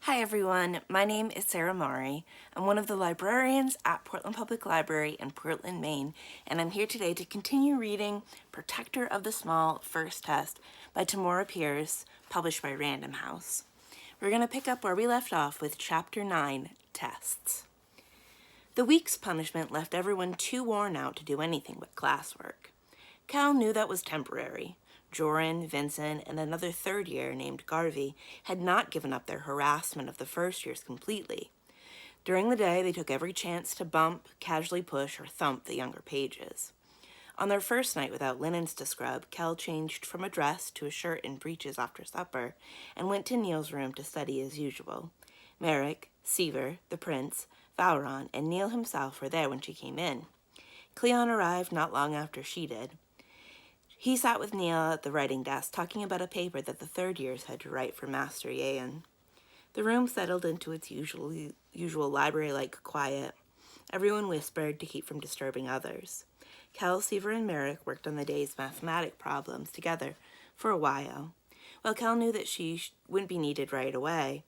Hi everyone, my name is Sarah Mari. I'm one of the librarians at Portland Public Library in Portland, Maine, and I'm here today to continue reading Protector of the Small First Test by Tamora Pierce, published by RandomHouse. We're going to pick up where we left off with Chapter 9, Tests. The week's punishment left everyone too worn out to do anything but classwork. Cal knew that was temporary. Joran, Vincent, and another third year named Garvey had not given up their harassment of the first years completely. During the day, they took every chance to bump, casually push, or thump the younger pages. On their first night without linens to scrub, Cal changed from a dress to a shirt and breeches after supper and went to Neil's room to study as usual. Merrick, Seaver, the prince, Vowron, and Neil himself were there when she came in. Cleon arrived not long after she did. He sat with Neil at the writing desk, talking about a paper that the third years had to write for Master Yayan. The room settled into its usual library-like quiet. Everyone whispered to keep from disturbing others. Cal, Seaver, and Merrick worked on the day's mathematic problems together for a while. While Cal knew that she wouldn't be needed right away,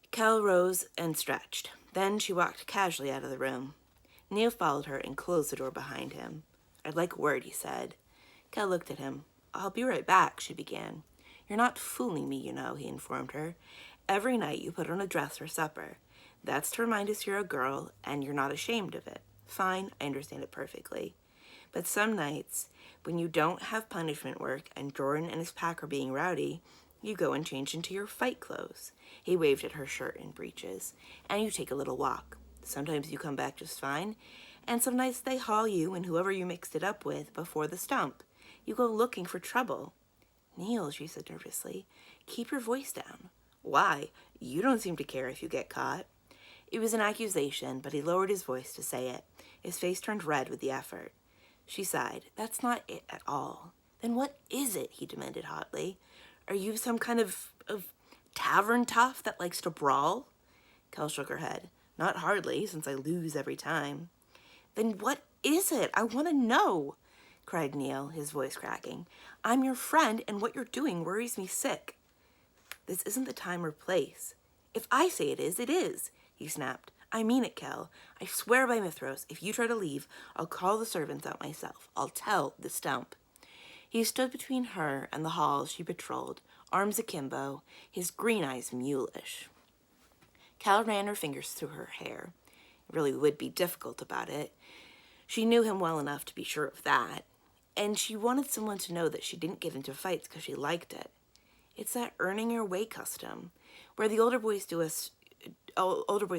Cal rose and stretched. Then she walked casually out of the room. Neil followed her and closed the door behind him. "I'd like a word," he said. Cal looked at him. "I'll be right back," she began. "You're not fooling me, you know," he informed her. "Every night you put on a dress for supper. That's to remind us you're a girl and you're not ashamed of it. Fine, I understand it perfectly. But some nights, when you don't have punishment work and Jordan and his pack are being rowdy, you go and change into your fight clothes." He waved at her shirt and breeches. "And you take a little walk. Sometimes you come back just fine, and some nights they haul you and whoever you mixed it up with before the stump. You go looking for trouble." "Neil," she said nervously, "keep your voice down." "Why? You don't seem to care if you get caught." It was an accusation, but he lowered his voice to say it. His face turned red with the effort. She sighed. "That's not it at all." "Then what is it?" he demanded hotly. "Are you some kind of tavern tough that likes to brawl?" Cal shook her head. "Not hardly, since I lose every time." "Then what is it? I want to know," cried Neil, his voice cracking. "I'm your friend, and what you're doing worries me sick." "This isn't the time or place." "If I say it is," he snapped. "I mean it, Kel. I swear by Mithros, if you try to leave, I'll call the servants out myself. I'll tell the stump." He stood between her and the halls she patrolled, arms akimbo, his green eyes mulish. Cal ran her fingers through her hair. It really would be difficult about it. She knew him well enough to be sure of that. And she wanted someone to know that she didn't get into fights because she liked it. It's that earning your way custom, where the older boys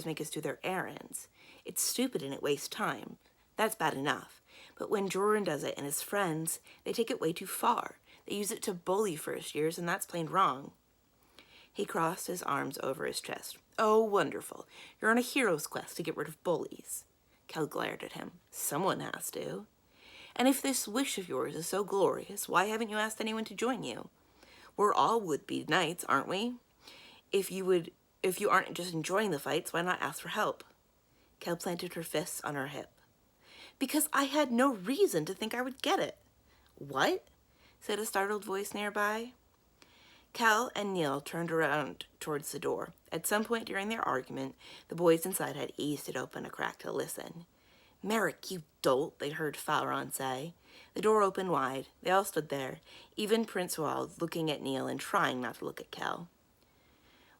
make us do their errands. It's stupid and it wastes time. That's bad enough. But when Jordan does it and his friends, they take it way too far. They use it to bully first years, and that's plain wrong. He crossed his arms over his chest. "Oh, wonderful. You're on a hero's quest to get rid of bullies." Cal glared at him. "Someone has to. And if this wish of yours is so glorious, why haven't you asked anyone to join you? We're all would-be knights, aren't we? If you aren't just enjoying the fights, why not ask for help?" Cal planted her fists on her hip. "Because I had no reason to think I would get it." "What?" said a startled voice nearby. Cal and Neil turned around towards the door. At some point during their argument, the boys inside had eased it open a crack to listen. "Merrick, you dolt," they heard Vowron say. The door opened wide. They all stood there, even Prince Wald looking at Neil and trying not to look at Cal.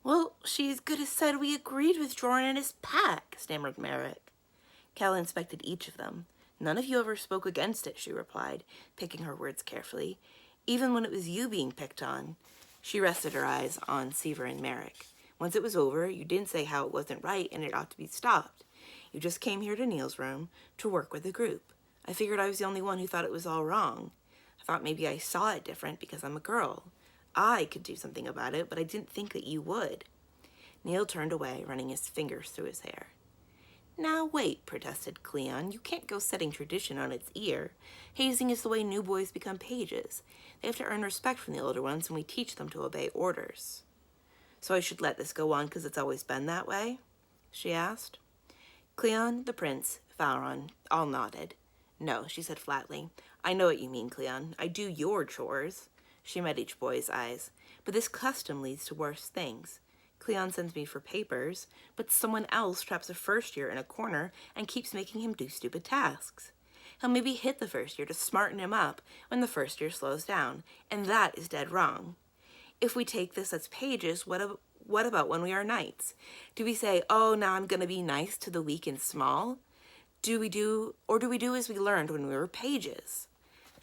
"Well, she as good as said we agreed with Jordan and his pack," stammered Merrick. Cal inspected each of them. "None of you ever spoke against it," she replied, picking her words carefully. "Even when it was you being picked on." She rested her eyes on Seaver and Merrick. "Once it was over, you didn't say how it wasn't right and it ought to be stopped. You just came here to Neil's room to work with the group. I figured I was the only one who thought it was all wrong. I thought maybe I saw it different because I'm a girl. I could do something about it, but I didn't think that you would." Neil turned away, running his fingers through his hair. "Now wait," protested Cleon. "You can't go setting tradition on its ear. Hazing is the way new boys become pages. They have to earn respect from the older ones, and we teach them to obey orders." "So I should let this go on because it's always been that way?" she asked. Cleon, the prince, Vowron, all nodded. "No," she said flatly. "I know what you mean, Cleon. I do your chores." She met each boy's eyes. "But this custom leads to worse things." Cleon sends me for papers, but someone else traps a first year in a corner and keeps making him do stupid tasks. He'll maybe hit the first year to smarten him up when the first year slows down, and that is dead wrong. If we take this as pages, what about when we are knights? Do we say, oh, now I'm going to be nice to the weak and small? Do we do as we learned when we were pages?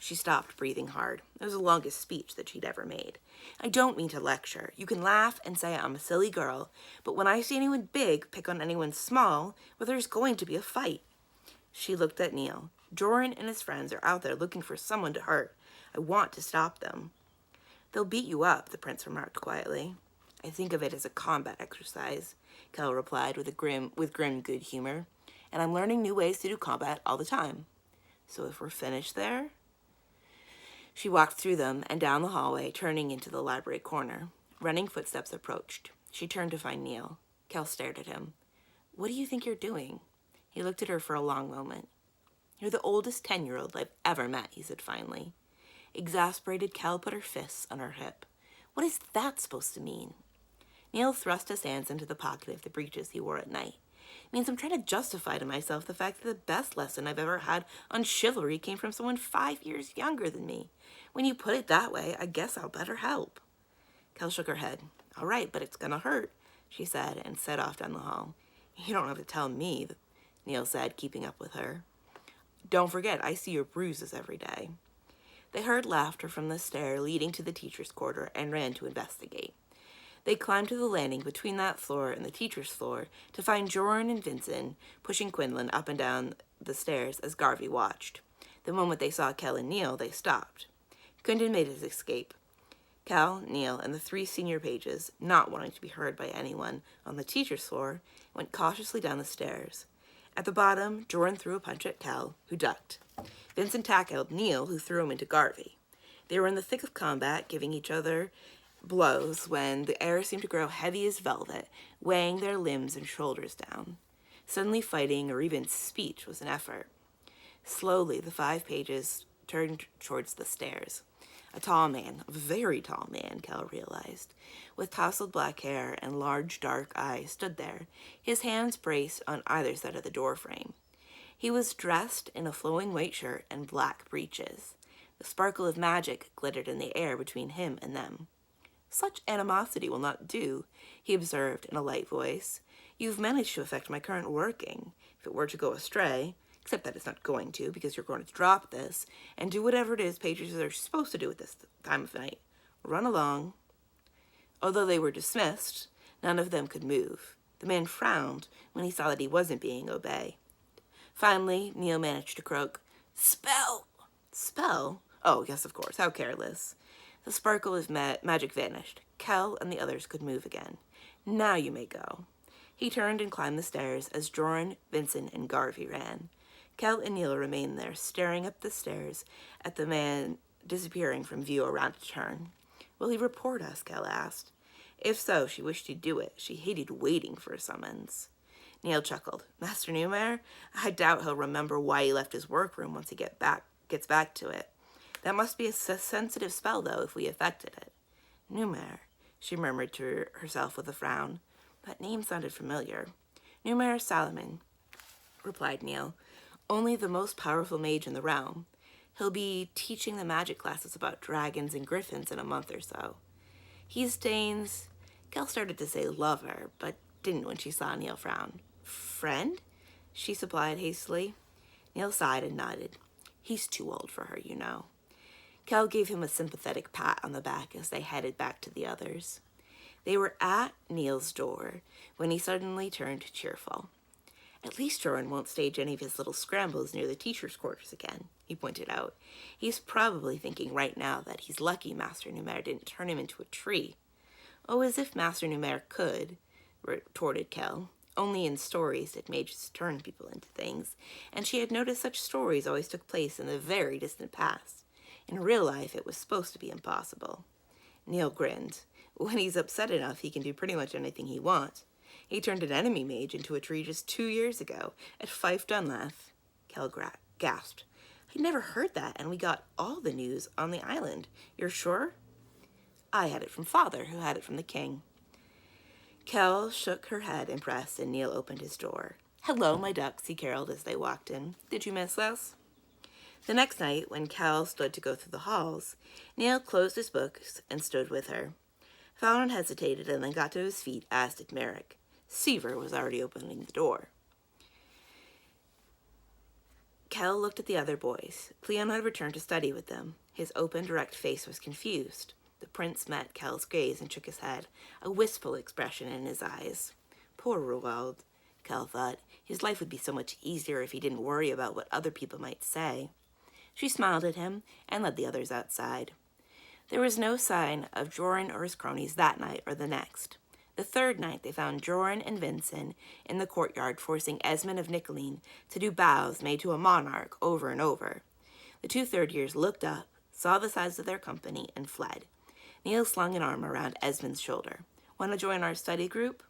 She stopped, breathing hard. It was the longest speech that she'd ever made. I don't mean to lecture. You can laugh and say I'm a silly girl, but when I see anyone big pick on anyone small, well, there's going to be a fight. She looked at Neil. Joran and his friends are out there looking for someone to hurt. I want to stop them. They'll beat you up, the prince remarked quietly. I think of it as a combat exercise, Kel replied with grim good humor, and I'm learning new ways to do combat all the time. So if we're finished there? She walked through them and down the hallway, turning into the library corner. Running footsteps approached. She turned to find Neil. Kel stared at him. What do you think you're doing? He looked at her for a long moment. You're the oldest 10-year-old I've ever met, he said finally. Exasperated, Kel put her fists on her hip. What is that supposed to mean? Neil thrust his hands into the pocket of the breeches he wore at night. It means I'm trying to justify to myself the fact that the best lesson I've ever had on chivalry came from someone 5 years younger than me. When you put it that way, I guess I'll better help. Kel shook her head. All right, but it's gonna hurt, she said, and set off down the hall. You don't have to tell me, Neil said, keeping up with her. Don't forget, I see your bruises every day. They heard laughter from the stair leading to the teacher's quarter and ran to investigate. They climbed to the landing between that floor and the teacher's floor to find Joran and Vincent pushing Quinlan up and down the stairs as Garvey watched. The moment they saw Kel and Neil, they stopped. Quinlan made his escape. Kel, Neil, and the 3 senior pages, not wanting to be heard by anyone on the teacher's floor, went cautiously down the stairs. At the bottom, Joran threw a punch at Kel, who ducked. Vincent tackled Neil, who threw him into Garvey. They were in the thick of combat, giving each other blows when the air seemed to grow heavy as velvet, weighing their limbs and shoulders down. Suddenly fighting or even speech was an effort. Slowly, the 5 pages turned towards the stairs. A tall man, a very tall man, Kel realized, with tousled black hair and large dark eyes, stood there, his hands braced on either side of the doorframe. He was dressed in a flowing white shirt and black breeches. The sparkle of magic glittered in the air between him and them. Such animosity will not do, he observed in a light voice. You've managed to affect my current working. If it were to go astray, except that it's not going to, because you're going to drop this and do whatever it is pages are supposed to do at this time of night. Run along. Although they were dismissed, none of them could move. The man frowned when he saw that he wasn't being obeyed. Finally, Neil managed to croak, Spell! Spell? Oh, yes, of course. How careless. The sparkle of magic vanished. Kel and the others could move again. Now you may go. He turned and climbed the stairs as Joran, Vincent, and Garvey ran. Kel and Neil remained there, staring up the stairs at the man disappearing from view around a turn. Will he report us? Kel asked. If so, she wished he'd do it. She hated waiting for a summons. Neil chuckled. Master Newmare? I doubt he'll remember why he left his workroom once he gets back to it. That must be a sensitive spell, though, if we affected it. Newmare, she murmured to herself with a frown. That name sounded familiar. Newmare Salomon, replied Neil. Only the most powerful mage in the realm. He'll be teaching the magic classes about dragons and griffins in a month or so. He deigns... Kel started to say lover, but didn't when she saw Neil frown. Friend? She supplied hastily. Neil sighed and nodded. He's too old for her, you know. Kel gave him a sympathetic pat on the back as they headed back to the others. They were at Neil's door when he suddenly turned cheerful. At least Joran won't stage any of his little scrambles near the teacher's quarters again, he pointed out. He's probably thinking right now that he's lucky Master Newmare didn't turn him into a tree. Oh, as if Master Newmare could, retorted Kel. Only in stories did mages turn people into things, and she had noticed such stories always took place in the very distant past. In real life, it was supposed to be impossible. Neil grinned. When he's upset enough, he can do pretty much anything he wants. He turned an enemy mage into a tree just 2 years ago at Fife Dunlath. Kel gasped. I'd never heard that, and we got all the news on the island. You're sure? I had it from Father, who had it from the king. Kel shook her head impressed, and Neil opened his door. "Hello, my ducks," he caroled as they walked in. "Did you miss us?" The next night, when Kel stood to go through the halls, Neil closed his books and stood with her. Fallon hesitated and then got to his feet, as did Merrick. Seaver was already opening the door. Kel looked at the other boys. Cleon had returned to study with them. His open, direct face was confused. The prince met Kel's gaze and shook his head, a wistful expression in his eyes. Poor Roald, Kel thought. His life would be so much easier if he didn't worry about what other people might say. She smiled at him and led the others outside. There was no sign of Joran or his cronies that night or the next. The third night they found Joran and Vincent in the courtyard forcing Esmond of Nickeleen to do bows made to a monarch over and over. The two third-years looked up, saw the size of their company, and fled. Neil slung an arm around Esmond's shoulder. "Want to join our study group?"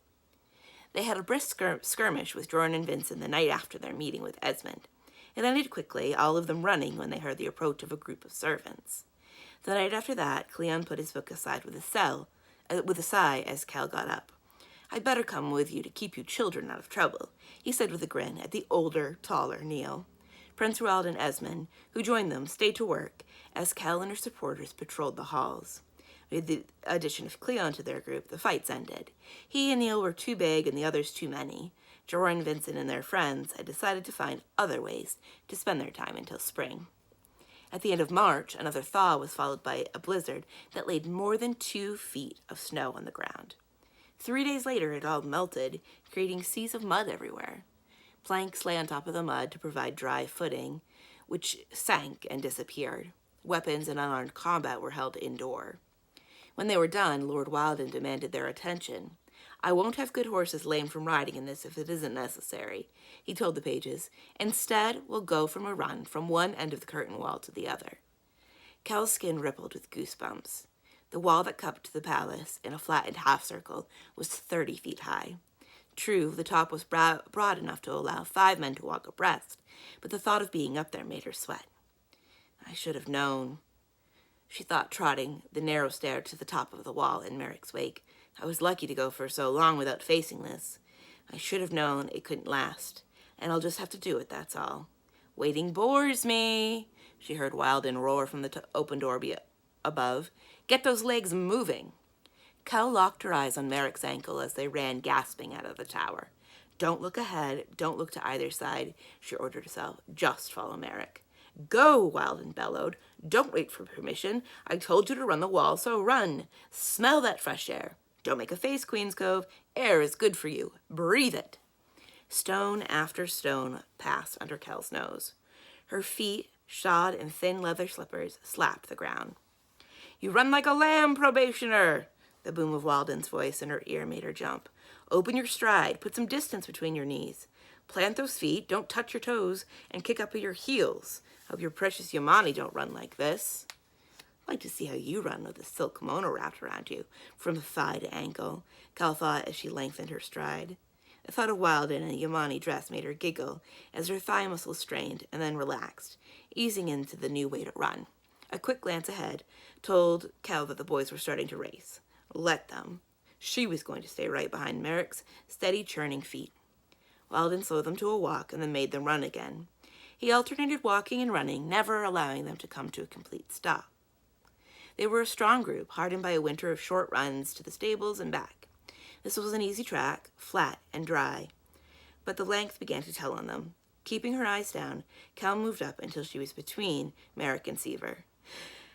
They had a brisk skirmish with Joran and Vincent the night after their meeting with Esmond. It ended quickly, all of them running when they heard the approach of a group of servants. The night after that, Cleon put his book aside with a sigh as Kel got up. "I'd better come with you to keep you children out of trouble," he said with a grin at the older, taller Neil. Prince Roald and Esmond, who joined them, stayed to work as Kel and her supporters patrolled the halls. With the addition of Cleon to their group, the fights ended. He and Neil were too big and the others too many. Joran, Vincent, and their friends had decided to find other ways to spend their time until spring. At the end of March, another thaw was followed by a blizzard that laid more than 2 feet of snow on the ground. 3 days later, it all melted, creating seas of mud everywhere. Planks lay on top of the mud to provide dry footing, which sank and disappeared. Weapons and unarmed combat were held indoor. When they were done, Lord Wilden demanded their attention. "I won't have good horses lame from riding in this if it isn't necessary," he told the pages. "Instead, we'll go from a run from one end of the curtain wall to the other." Kel's skin rippled with goosebumps. The wall that cupped the palace in a flattened half-circle was 30 feet high. True, the top was broad enough to allow 5 men to walk abreast, but the thought of being up there made her sweat. "I should have known," she thought, trotting the narrow stair to the top of the wall in Merrick's wake. "I was lucky to go for so long without facing this. I should have known it couldn't last, and I'll just have to do it, that's all. Waiting bores me," she heard Wilden roar from the open door above. "Get those legs moving." Kel locked her eyes on Merrick's ankle as they ran gasping out of the tower. "Don't look ahead, don't look to either side," she ordered herself. "Just follow Merrick." "Go," Wilden bellowed. "Don't wait for permission. I told you to run the wall, so run. Smell that fresh air. Don't make a face, Queen's Cove. Air is good for you. Breathe it." Stone after stone passed under Kel's nose. Her feet, shod in thin leather slippers, slapped the ground. "You run like a lamb, probationer!" The boom of Wilden's voice in her ear made her jump. "Open your stride. Put some distance between your knees. Plant those feet, don't touch your toes, and kick up at your heels. Hope your precious Yamani don't run like this." "I'd like to see how you run with a silk kimono wrapped around you, from thigh to ankle," Kel thought as she lengthened her stride. The thought of Wilden in a Yamani dress made her giggle as her thigh muscles strained and then relaxed, easing into the new way to run. A quick glance ahead told Kel that the boys were starting to race. Let them. She was going to stay right behind Merrick's steady churning feet. Wilden slowed them to a walk and then made them run again. He alternated walking and running, never allowing them to come to a complete stop. They were a strong group, hardened by a winter of short runs to the stables and back. This was an easy track, flat and dry, but the length began to tell on them. Keeping her eyes down, Kel moved up until she was between Merrick and Seaver.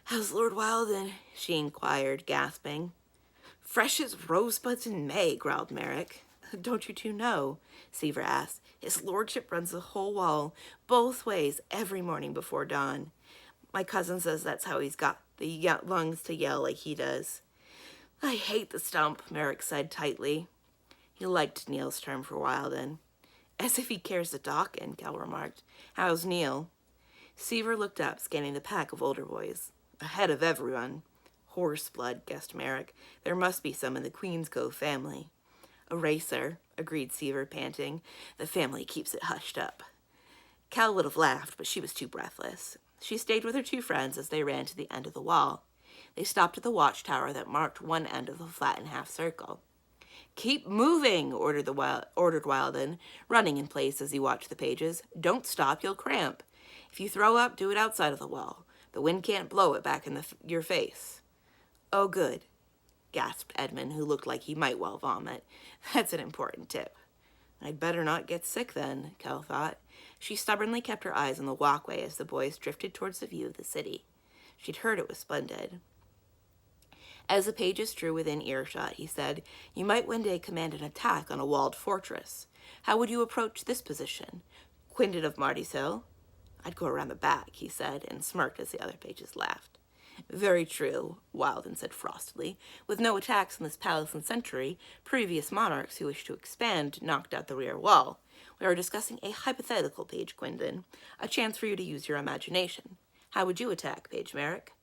"How's Lord Wilden?" she inquired, gasping. "Fresh as rosebuds in May," growled Merrick. "Don't you two know?" Seaver asked. "His lordship runs the whole wall, both ways, every morning before dawn. My cousin says that's how he's got the lungs to yell like he does." "I hate the stump," Merrick said tightly. He liked Neil's term for Wilden. "As if he cares to talk in," Kel remarked. "How's Neil?" Seaver looked up, scanning the pack of older boys. "Ahead of everyone." "Horse blood," guessed Merrick. "There must be some in the Queen's Cove family." "A racer," agreed Seaver, panting. "The family keeps it hushed up." Kel would have laughed, but she was too breathless. She stayed with her 2 friends as they ran to the end of the wall. They stopped at the watchtower that marked one end of the flattened half-circle. Keep moving, ordered Wilden, running in place as he watched the pages. Don't stop, you'll cramp. If you throw up, do it outside of the wall. The wind can't blow it back in your face. Oh, good, gasped Edmund, who looked like he might well vomit. That's an important tip. I'd better not get sick then, Kel thought. She stubbornly kept her eyes on the walkway as the boys drifted towards the view of the city. She'd heard it was splendid. As the pages drew within earshot, he said, "You might one day command an attack on a walled fortress. How would you approach this position? Quindon of Marty's Hill?" "I'd go around the back," he said, and smirked as the other pages laughed. "Very true," Wilden said frostily. "With no attacks on this palace in century, previous monarchs who wished to expand knocked out the rear wall. We are discussing a hypothetical, Page Quindon, a chance for you to use your imagination. How would you attack, Page Merrick?"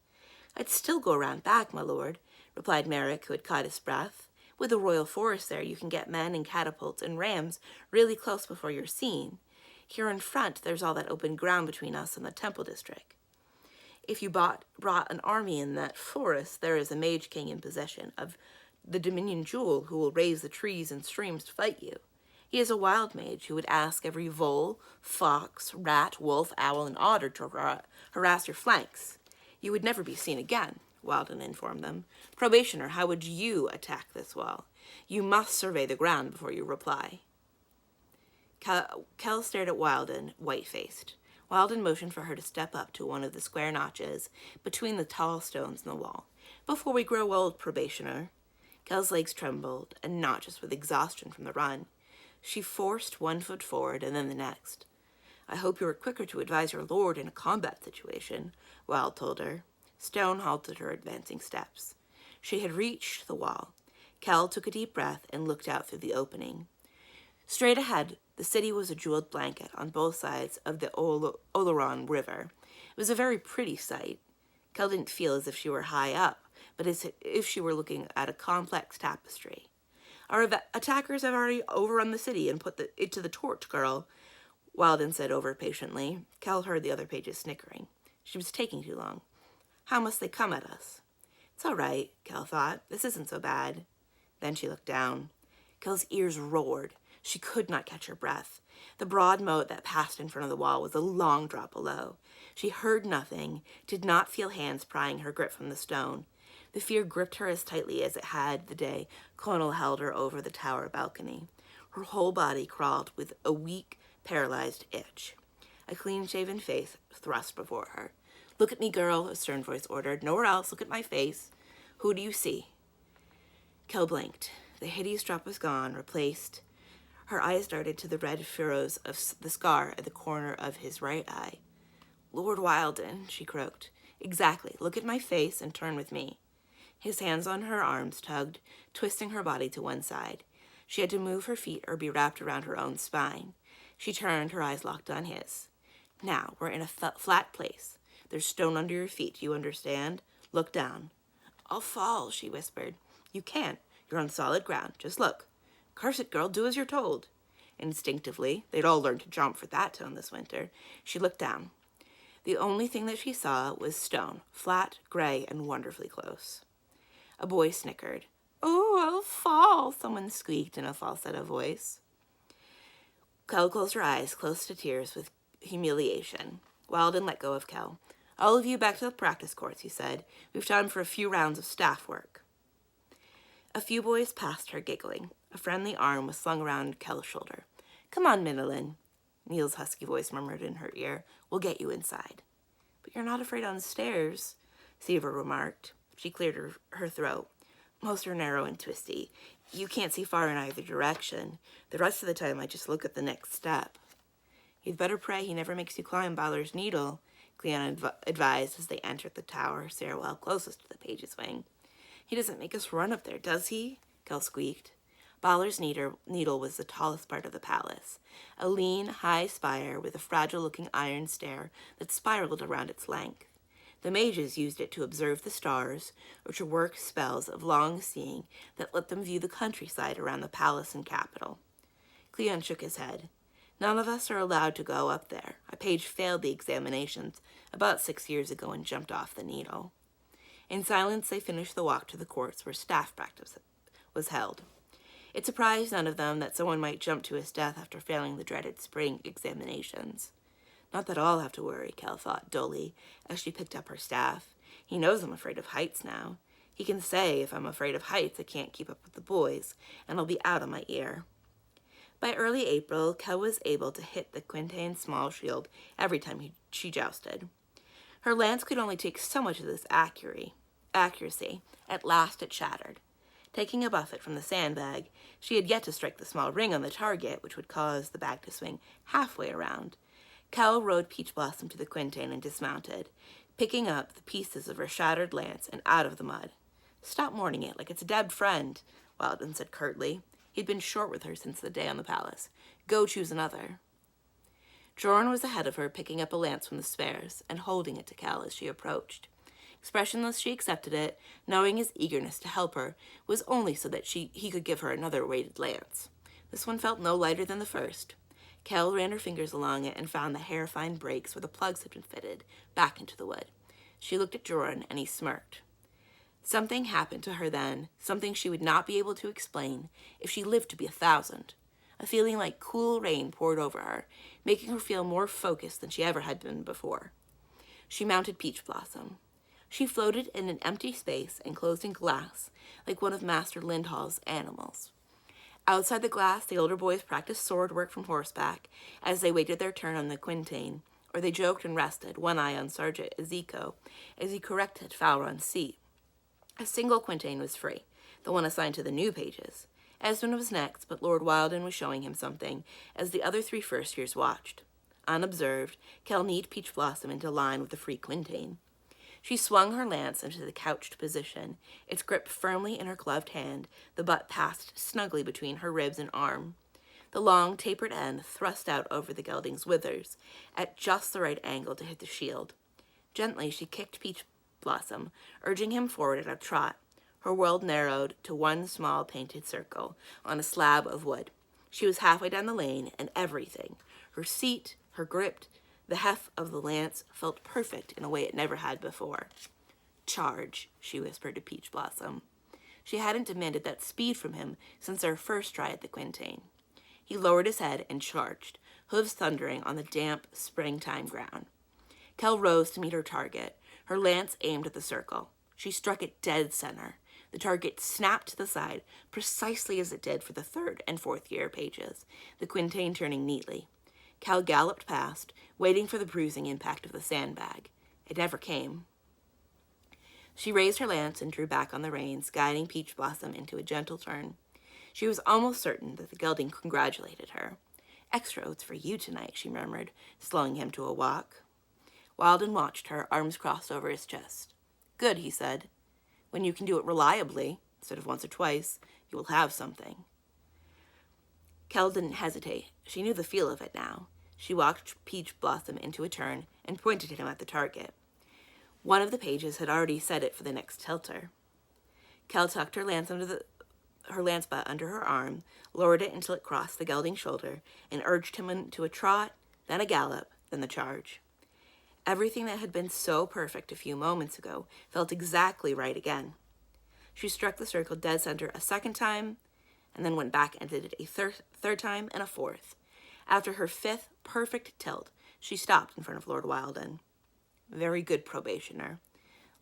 "I'd still go around back, my lord," replied Merrick, who had caught his breath. "With the royal forest there, you can get men and catapults and rams really close before you're seen. Here in front, there's all that open ground between us and the Temple District. If you brought an army in that forest, there is a mage king in possession of the Dominion Jewel who will raise the trees and streams to fight you. He is a wild mage who would ask every vole, fox, rat, wolf, owl, and otter to harass your flanks. You would never be seen again," Wilden informed them. "Probationer, how would you attack this wall? You must survey the ground before you reply." Kel stared at Wilden, white-faced. Wilden motioned for her to step up to one of the square notches between the tall stones in the wall. "Before we grow old, probationer." Kel's legs trembled, and not just with exhaustion from the run. She forced one foot forward and then the next. "I hope you are quicker to advise your lord in a combat situation," Wild told her. Stone halted her advancing steps. She had reached the wall. Kel took a deep breath and looked out through the opening. Straight ahead, the city was a jeweled blanket on both sides of the Oleron River. It was a very pretty sight. Kel didn't feel as if she were high up, but as if she were looking at a complex tapestry. "Our attackers have already overrun the city and put it to the torch, girl," Wilden said over patiently. Kel heard the other pages snickering. She was taking too long. "How must they come at us?" "It's all right," Kel thought. "This isn't so bad." Then she looked down. Kel's ears roared. She could not catch her breath. The broad moat that passed in front of the wall was a long drop below. She heard nothing, did not feel hands prying her grip from the stone. The fear gripped her as tightly as it had the day Conal held her over the tower balcony. Her whole body crawled with a weak, paralyzed itch. A clean-shaven face thrust before her. "Look at me, girl," a stern voice ordered. "Nowhere else. Look at my face. Who do you see?" Kel blinked. The hideous drop was gone, replaced. Her eyes darted to the red furrows of the scar at the corner of his right eye. "Lord Wilden," she croaked. "Exactly. Look at my face and turn with me." His hands on her arms tugged, twisting her body to one side. She had to move her feet or be wrapped around her own spine. She turned, her eyes locked on his. "Now, we're in a flat place. There's stone under your feet, you understand? Look down." "I'll fall," she whispered. "You can't. You're on solid ground. Just look." "Curse it, girl, do as you're told." Instinctively, they'd all learned to jump for that tone this winter, she looked down. The only thing that she saw was stone, flat, gray, and wonderfully close. A boy snickered. "Oh, I'll fall," someone squeaked in a falsetto voice. Kel closed her eyes, close to tears with humiliation. Wilden let go of Kel. "All of you back to the practice courts," he said. "We've time for a few rounds of staff work." A few boys passed her, giggling. A friendly arm was slung around Kel's shoulder. "Come on, Minilin," Neil's husky voice murmured in her ear. "We'll get you inside." "But you're not afraid on stairs," Seaver remarked. She cleared her throat. "Most are narrow and twisty. You can't see far in either direction. The rest of the time I just look at the next step." "You'd better pray he never makes you climb Balor's Needle," Cleon advised as they entered the tower, stairwell closest to the page's wing. "He doesn't make us run up there, does he?" Kel squeaked. Balor's Needle was the tallest part of the palace, a lean, high spire with a fragile-looking iron stair that spiraled around its length. The mages used it to observe the stars or to work spells of long seeing that let them view the countryside around the palace and capital. Cleon shook his head. "None of us are allowed to go up there. A page failed the examinations about 6 years ago and jumped off the Needle." In silence, they finished the walk to the courts where staff practice was held. It surprised none of them that someone might jump to his death after failing the dreaded spring examinations. Not that I'll have to worry, Kel thought dully, as she picked up her staff. He knows I'm afraid of heights now. He can say if I'm afraid of heights I can't keep up with the boys, and I'll be out of my ear. By early April, Kel was able to hit the quintain's small shield every time she jousted. Her lance could only take so much of this accuracy. At last it shattered. Taking a buffet from the sandbag, she had yet to strike the small ring on the target, which would cause the bag to swing halfway around. Kel rode Peach Blossom to the quintain and dismounted, picking up the pieces of her shattered lance and out of the mud. "Stop mourning it like it's a dead friend," Wilden said curtly. He'd been short with her since the day on the palace. "Go choose another." Jorn was ahead of her, picking up a lance from the spares and holding it to Kel as she approached. Expressionless, she accepted it, knowing his eagerness to help her was only so that he could give her another weighted lance. This one felt no lighter than the first. Kel ran her fingers along it and found the hair-fine breaks where the plugs had been fitted back into the wood. She looked at Jorn, and he smirked. Something happened to her then, something she would not be able to explain if she lived to be 1,000. A feeling like cool rain poured over her, making her feel more focused than she ever had been before. She mounted Peach Blossom. She floated in an empty space enclosed in glass, like one of Master Lindhall's animals. Outside the glass, the older boys practiced sword work from horseback as they waited their turn on the quintain, or they joked and rested, one eye on Sergeant Ezekiel as he corrected Falron's seat. A single quintain was free, the one assigned to the new pages. Esmond was next, but Lord Wilden was showing him something as the other 3 first years watched. Unobserved, Kel kneed Peach Blossom into line with the free quintain. She swung her lance into the couched position, its grip firmly in her gloved hand, the butt passed snugly between her ribs and arm. The long, tapered end thrust out over the gelding's withers, at just the right angle to hit the shield. Gently, she kicked Peach Blossom, urging him forward at a trot. Her world narrowed to one small painted circle on a slab of wood. She was halfway down the lane, and everything, her seat, her grip, the heft of the lance, felt perfect in a way it never had before. "Charge," she whispered to Peach Blossom. She hadn't demanded that speed from him since their first try at the quintain. He lowered his head and charged, hooves thundering on the damp springtime ground. Kel rose to meet her target, her lance aimed at the circle. She struck it dead center. The target snapped to the side, precisely as it did for the 3rd and 4th year pages, the quintain turning neatly. Kel galloped past, waiting for the bruising impact of the sandbag. It never came. She raised her lance and drew back on the reins, guiding Peach Blossom into a gentle turn. She was almost certain that the gelding congratulated her. "Extra oats for you tonight," she murmured, slowing him to a walk. Wilden watched her, arms crossed over his chest. "Good," he said. "When you can do it reliably, instead of once or twice, you will have something." Kel didn't hesitate. She knew the feel of it now. She walked Peach Blossom into a turn and pointed at him at the target. One of the pages had already set it for the next tilter. Kel tucked her lance butt under her arm, lowered it until it crossed the gelding's shoulder, and urged him into a trot, then a gallop, then the charge. Everything that had been so perfect a few moments ago felt exactly right again. She struck the circle dead center a 2nd time, and then went back and did it a third time and a 4th. After her 5th perfect tilt, she stopped in front of Lord Wilden. "Very good, probationer."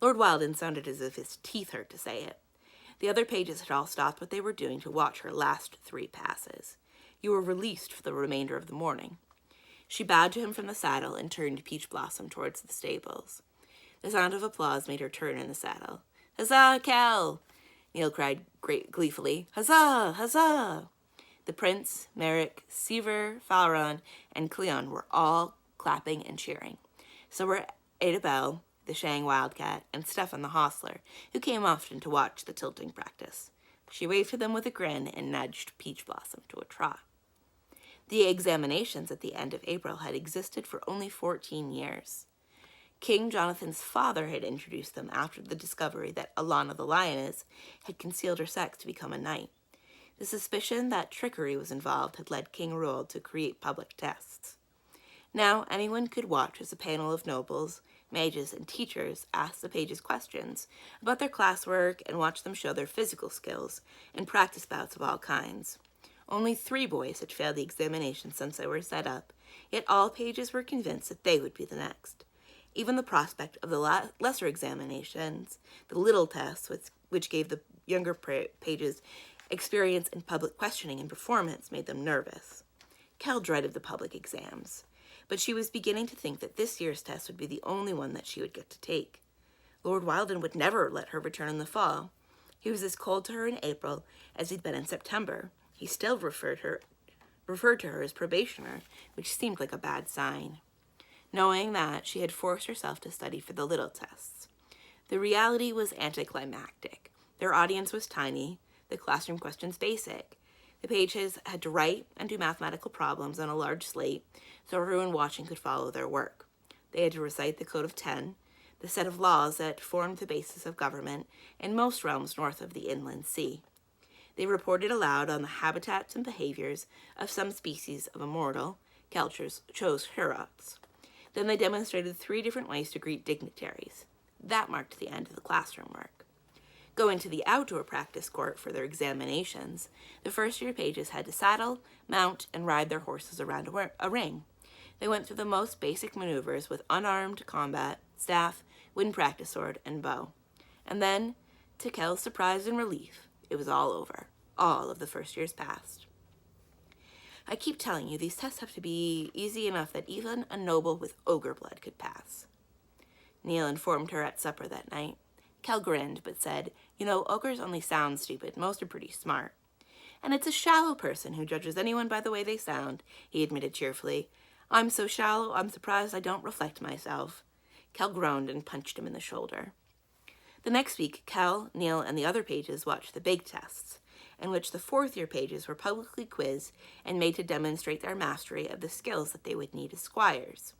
Lord Wilden sounded as if his teeth hurt to say it. The other pages had all stopped what they were doing to watch her last 3 passes. "You were released for the remainder of the morning." She bowed to him from the saddle and turned Peach Blossom towards the stables. The sound of applause made her turn in the saddle. "Huzzah, Kel!" Neil cried gleefully. "Huzzah! Huzzah!" The prince, Merrick, Seaver, Falron, and Cleon were all clapping and cheering. So were Ada Bell, the Shang Wildcat, and Stefan the hostler, who came often to watch the tilting practice. She waved to them with a grin and nudged Peach Blossom to a trot. The examinations at the end of April had existed for only 14 years. King Jonathan's father had introduced them after the discovery that Alana the Lioness had concealed her sex to become a knight. The suspicion that trickery was involved had led King Roald to create public tests. Now anyone could watch as a panel of nobles, mages, and teachers asked the pages questions about their classwork and watched them show their physical skills in practice bouts of all kinds. Only 3 boys had failed the examination since they were set up, yet all pages were convinced that they would be the next. Even the prospect of the lesser examinations, the little tests, which gave the younger pages experience in public questioning and performance, made them nervous. Kel dreaded the public exams, but she was beginning to think that this year's test would be the only one that she would get to take. Lord Wilden would never let her return in the fall. He was as cold to her in April as he'd been in September. He still referred to her as probationer, which seemed like a bad sign. Knowing that, she had forced herself to study for the little tests. The reality was anticlimactic. Their audience was tiny, the classroom questions basic. The pages had to write and do mathematical problems on a large slate so everyone watching could follow their work. They had to recite the Code of 10, the set of laws that formed the basis of government in most realms north of the inland sea. They reported aloud on the habitats and behaviors of some species of immortal. Kel chose Hurots. Then they demonstrated 3 different ways to greet dignitaries. That marked the end of the classroom work. Going to the outdoor practice court for their examinations, the first-year pages had to saddle, mount, and ride their horses around a ring. They went through the most basic maneuvers with unarmed combat, staff, wind practice sword, and bow. And then, to Kel's surprise and relief, it was all over. All of the first years passed. I keep telling you, these tests have to be easy enough that even a noble with ogre blood could pass. Neil informed her at supper that night. Kel grinned, but said, ogres only sound stupid. Most are pretty smart. And it's a shallow person who judges anyone by the way they sound, he admitted cheerfully. I'm so shallow, I'm surprised I don't reflect myself. Kel groaned and punched him in the shoulder. The next week, Kel, Neil, and the other pages watched the big tests, in which the 4th-year pages were publicly quizzed and made to demonstrate their mastery of the skills that they would need as squires.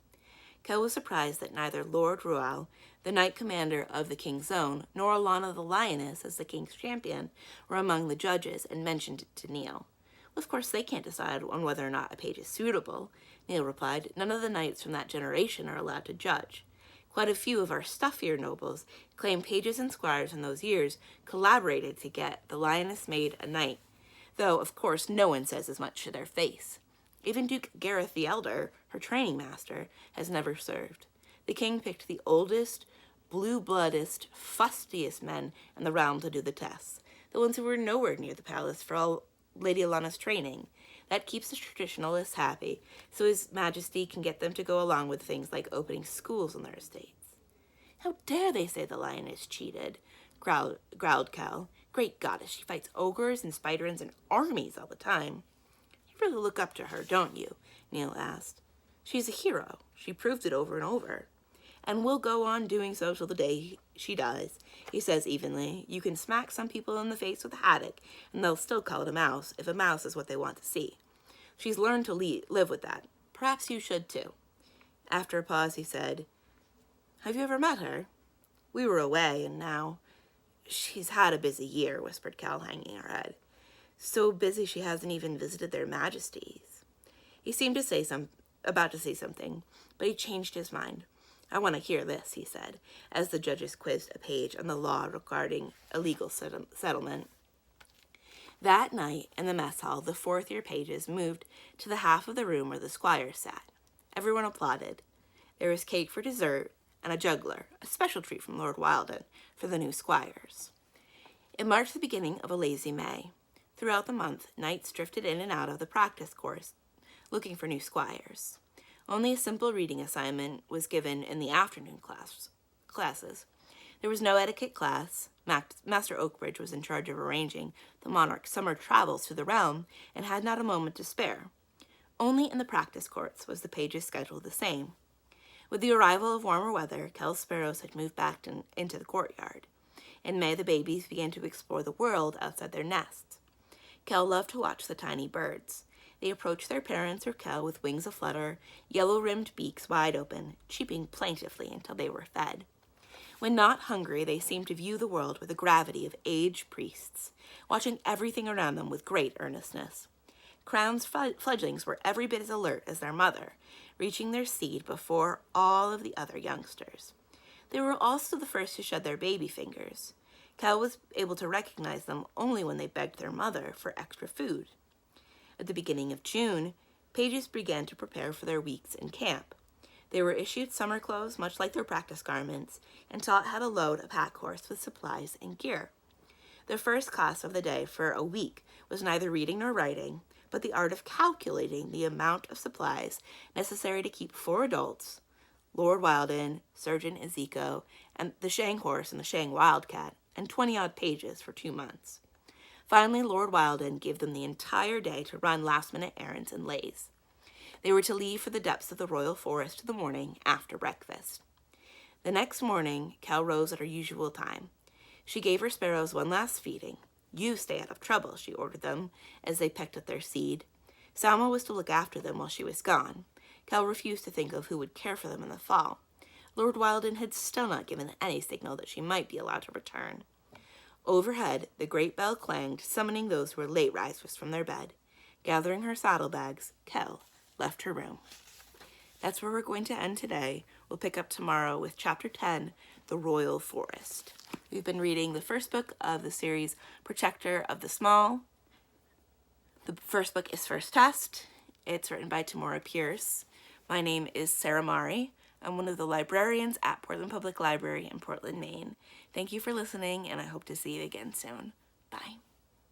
Kel was surprised that neither Lord Rual, the knight commander of the King's Own, nor Alana the Lioness as the King's champion were among the judges, and mentioned it to Neil. Well, of course, they can't decide on whether or not a page is suitable, Neil replied. None of the knights from that generation are allowed to judge. Quite a few of our stuffier nobles claim pages and squires in those years collaborated to get the Lioness made a knight, though, of course, no one says as much to their face. Even Duke Gareth the Elder, her training master, has never served. The king picked the oldest, blue-bloodest, fustiest men in the realm to do the tests, the ones who were nowhere near the palace for all Lady Alana's training. That keeps the traditionalists happy, so His Majesty can get them to go along with things like opening schools on their estates. How dare they say the lioness cheated, growled Kel. Great goddess, she fights ogres and spiderins and armies all the time. You really look up to her, don't you? Neil asked. She's a hero. She proved it over and over. And will go on doing so till the day she dies, he says evenly. You can smack some people in the face with a haddock, and they'll still call it a mouse, if a mouse is what they want to see. She's learned to live with that. Perhaps you should, too. After a pause, he said, Have you ever met her? We were away, and now... She's had a busy year, whispered Kel, hanging her head. So busy she hasn't even visited their majesties. He seemed about to say something, but he changed his mind. I want to hear this, he said, as the judges quizzed a page on the law regarding illegal settlement. That night, in the mess hall, the 4th-year pages moved to the half of the room where the squires sat. Everyone applauded. There was cake for dessert and a juggler, a special treat from Lord Wilden, for the new squires. It marked the beginning of a lazy May. Throughout the month, knights drifted in and out of the practice course, looking for new squires. Only a simple reading assignment was given in the afternoon classes. There was no etiquette class. Master Oakbridge was in charge of arranging the monarch's summer travels through the realm and had not a moment to spare. Only in the practice courts was the page's schedule the same. With the arrival of warmer weather, Kel's sparrows had moved back into the courtyard. In May, the babies began to explore the world outside their nests. Kel loved to watch the tiny birds. They approached their parents or Kel with wings aflutter, yellow-rimmed beaks wide open, cheeping plaintively until they were fed. When not hungry, they seemed to view the world with the gravity of aged priests, watching everything around them with great earnestness. Crown's fledglings were every bit as alert as their mother, reaching their seed before all of the other youngsters. They were also the first to shed their baby fingers. Kel was able to recognize them only when they begged their mother for extra food. At the beginning of June, pages began to prepare for their weeks in camp. They were issued summer clothes, much like their practice garments, and taught how to load a pack horse with supplies and gear. Their first class of the day for a week was neither reading nor writing, but the art of calculating the amount of supplies necessary to keep 4 adults, Lord Wilden, Surgeon Ezekiel, and the Shang horse and the Shang wildcat, and 20-odd pages for 2 months. Finally, Lord Wilden gave them the entire day to run last-minute errands and lays. They were to leave for the depths of the royal forest in the morning after breakfast. The next morning, Kel rose at her usual time. She gave her sparrows one last feeding. "You stay out of trouble," she ordered them as they pecked at their seed. Salma was to look after them while she was gone. Kel refused to think of who would care for them in the fall. Lord Wilden had still not given any signal that she might be allowed to return. Overhead, the great bell clanged, summoning those who were late risers from their bed. Gathering her saddlebags, Kel left her room. That's where we're going to end today. We'll pick up tomorrow with Chapter 10, The Royal Forest. We've been reading the first book of the series, Protector of the Small. The first book is First Test. It's written by Tamora Pierce. My name is Sarah Mari. I'm one of the librarians at Portland Public Library in Portland, Maine. Thank you for listening, and I hope to see you again soon. Bye.